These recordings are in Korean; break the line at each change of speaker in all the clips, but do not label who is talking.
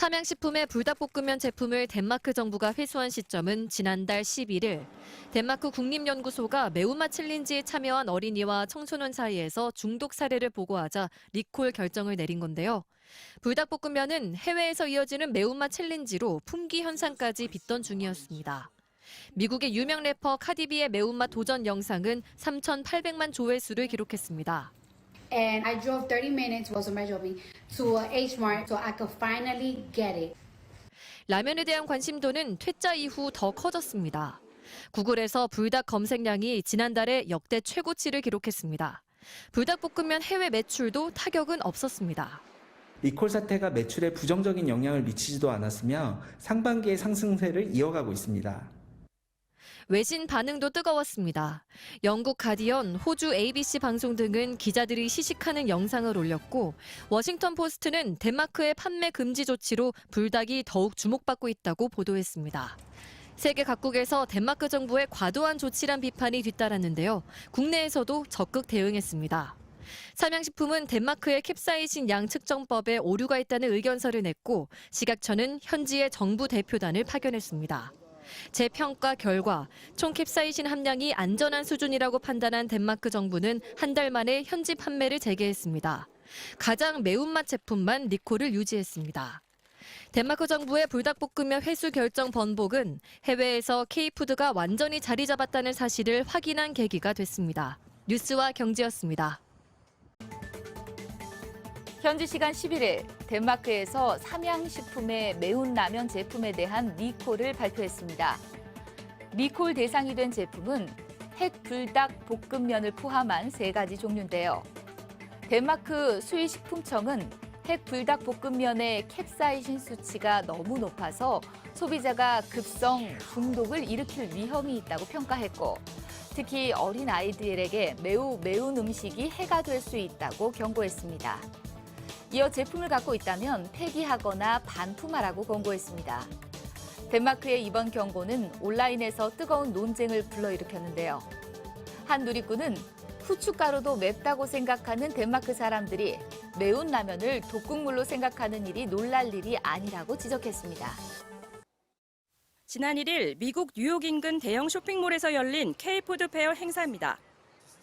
삼양식품의 불닭볶음면 제품을 덴마크 정부가 회수한 시점은 지난달 11일. 덴마크 국립연구소가 매운맛 챌린지에 참여한 어린이와 청소년 사이에서 중독 사례를 보고하자 리콜 결정을 내린 건데요. 불닭볶음면은 해외에서 이어지는 매운맛 챌린지로 품귀 현상까지 빚던 중이었습니다. 미국의 유명 래퍼 카디비의 매운맛 도전 영상은 3,800만 조회수를 기록했습니다.
And I drove 30 minutes, was my jobbing, to H Mart so I could finally get it.
라면에 대한 관심도는 퇴짜 이후 더 커졌습니다. 구글에서 불닭 검색량이 지난달에 역대 최고치를 기록했습니다. 불닭볶음면 해외 매출도 타격은 없었습니다.
리콜 사태가 매출에 부정적인 영향을 미치지도 않았으며 상반기의 상승세를 이어가고 있습니다.
외신 반응도 뜨거웠습니다. 영국 가디언, 호주 ABC 방송 등은 기자들이 시식하는 영상을 올렸고 워싱턴 포스트는 덴마크의 판매 금지 조치로 불닭이 더욱 주목받고 있다고 보도했습니다. 세계 각국에서 덴마크 정부의 과도한 조치란 비판이 뒤따랐는데요. 국내에서도 적극 대응했습니다. 삼양식품은 덴마크의 캡사이신 양 측정법에 오류가 있다는 의견서를 냈고 식약처는 현지의 정부 대표단을 파견했습니다. 재평가 결과 총 캡사이신 함량이 안전한 수준이라고 판단한 덴마크 정부는 한 달 만에 현지 판매를 재개했습니다. 가장 매운맛 제품만 리콜을 유지했습니다. 덴마크 정부의 불닭볶음면 회수 결정 번복은 해외에서 K푸드가 완전히 자리 잡았다는 사실을 확인한 계기가 됐습니다. 뉴스와 경제였습니다.
현지 시간 11일 덴마크에서 삼양식품의 매운 라면 제품에 대한 리콜을 발표했습니다. 리콜 대상이 된 제품은 핵불닭 볶음면을 포함한 3가지 종류인데요. 덴마크 수의식품청은 핵불닭 볶음면의 캡사이신 수치가 너무 높아서 소비자가 급성 중독을 일으킬 위험이 있다고 평가했고 특히 어린 아이들에게 매우 매운 음식이 해가 될 수 있다고 경고했습니다. 이어 제품을 갖고 있다면 폐기하거나 반품하라고 권고했습니다. 덴마크의 이번 경고는 온라인에서 뜨거운 논쟁을 불러일으켰는데요. 한 누리꾼은 후춧가루도 맵다고 생각하는 덴마크 사람들이 매운 라면을 독국물로 생각하는 일이 놀랄 일이 아니라고 지적했습니다.
지난 1일 미국 뉴욕 인근 대형 쇼핑몰에서 열린 K푸드 페어 행사입니다.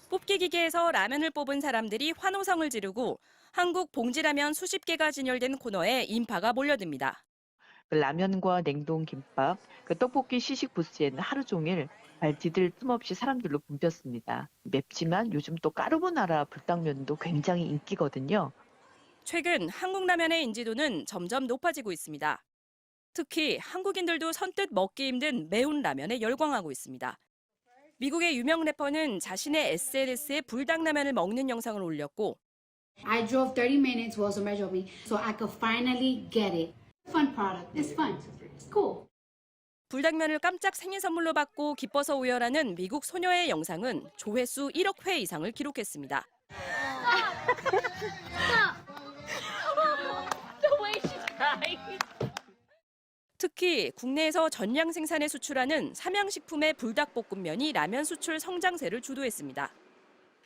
뽑기 기계에서 라면을 뽑은 사람들이 환호성을 지르고 한국 봉지라면 수십 개가 진열된 코너에 인파가 몰려듭니다.
라면과 냉동 김밥, 떡볶이 시식 부스에는 하루 종일 발디딜 틈 없이 사람들로 붐볐습니다. 맵지만 요즘 또 까르보나라 불닭면도 굉장히 인기거든요.
최근 한국 라면의 인지도는 점점 높아지고 있습니다. 특히 한국인들도 선뜻 먹기 힘든 매운 라면에 열광하고 있습니다. 미국의 유명 래퍼는 자신의 SNS에 불닭라면을 먹는 영상을 올렸고
I drove 30 minutes, was my jobbing, so I could finally get it. Fun product. It's fun. It's cool.
불닭면을 깜짝 생일 선물로 받고 기뻐서 오열하는 미국 소녀의 영상은 조회수 1억 회 이상을 기록했습니다. 특히 국내에서 전량 생산에 수출하는 삼양식품의 불닭볶음면이 라면 수출 성장세를 주도했습니다.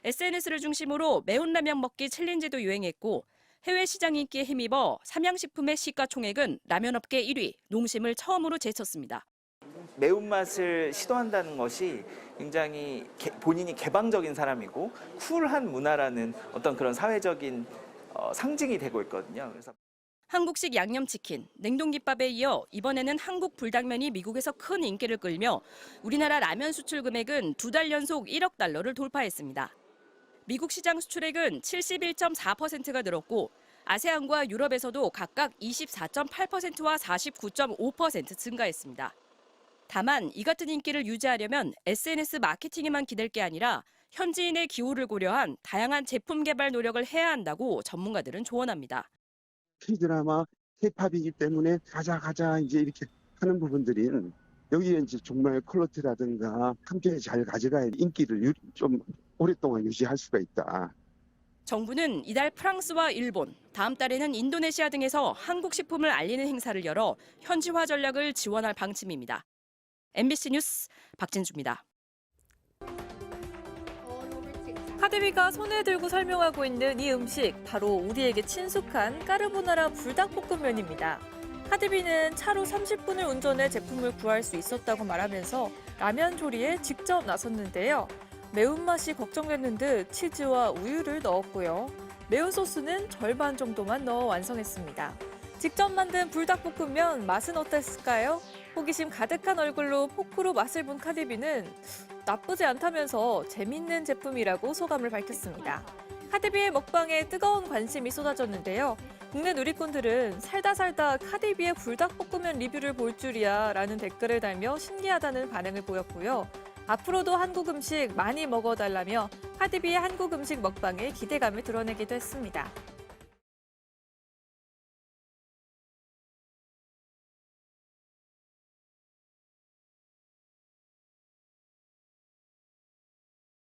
SNS를 중심으로 매운 라면 먹기 챌린지도 유행했고 해외 시장 인기에 힘입어 삼양식품의 시가총액은 라면업계 1위, 농심을 처음으로 제쳤습니다.
매운맛을 시도한다는 것이 굉장히 본인이 개방적인 사람이고 쿨한 문화라는 어떤 그런 사회적인 상징이 되고 있거든요. 그래서
한국식 양념치킨, 냉동김밥에 이어 이번에는 한국 불닭면이 미국에서 큰 인기를 끌며 우리나라 라면 수출 금액은 2달 연속 1억 달러를 돌파했습니다. 미국 시장 수출액은 71.4%가 늘었고 아세안과 유럽에서도 각각 24.8%와 49.5% 증가했습니다. 다만 이 같은 인기를 유지하려면 SNS 마케팅에만 기댈 게 아니라 현지인의 기호를 고려한 다양한 제품 개발 노력을 해야 한다고 전문가들은 조언합니다.
K드라마, K팝이기 때문에 가자 이제 이렇게 하는 부분들이 여기에 이제 정말 퀄리티라든가 함께 잘 가져가야 인기를 좀 오랫동안 유지할 수가 있다.
정부는 이달 프랑스와 일본, 다음 달에는 인도네시아 등에서 한국 식품을 알리는 행사를 열어 현지화 전략을 지원할 방침입니다. MBC 뉴스 박진주입니다.
카디비가 손에 들고 설명하고 있는 이 음식, 바로 우리에게 친숙한 까르보나라 불닭볶음면입니다. 카디비는 차로 30분을 운전해 제품을 구할 수 있었다고 말하면서 라면 조리에 직접 나섰는데요. 매운맛이 걱정되는 듯 치즈와 우유를 넣었고요. 매운 소스는 절반 정도만 넣어 완성했습니다. 직접 만든 불닭볶음면 맛은 어땠을까요? 호기심 가득한 얼굴로 포크로 맛을 본 카디비는 나쁘지 않다면서 재밌는 제품이라고 소감을 밝혔습니다. 카디비의 먹방에 뜨거운 관심이 쏟아졌는데요. 국내 누리꾼들은 살다 카디비의 불닭볶음면 리뷰를 볼 줄이야 라는 댓글을 달며 신기하다는 반응을 보였고요. 앞으로도 한국 음식 많이 먹어달라며 카디비의 한국 음식 먹방에 기대감을 드러내기도 했습니다.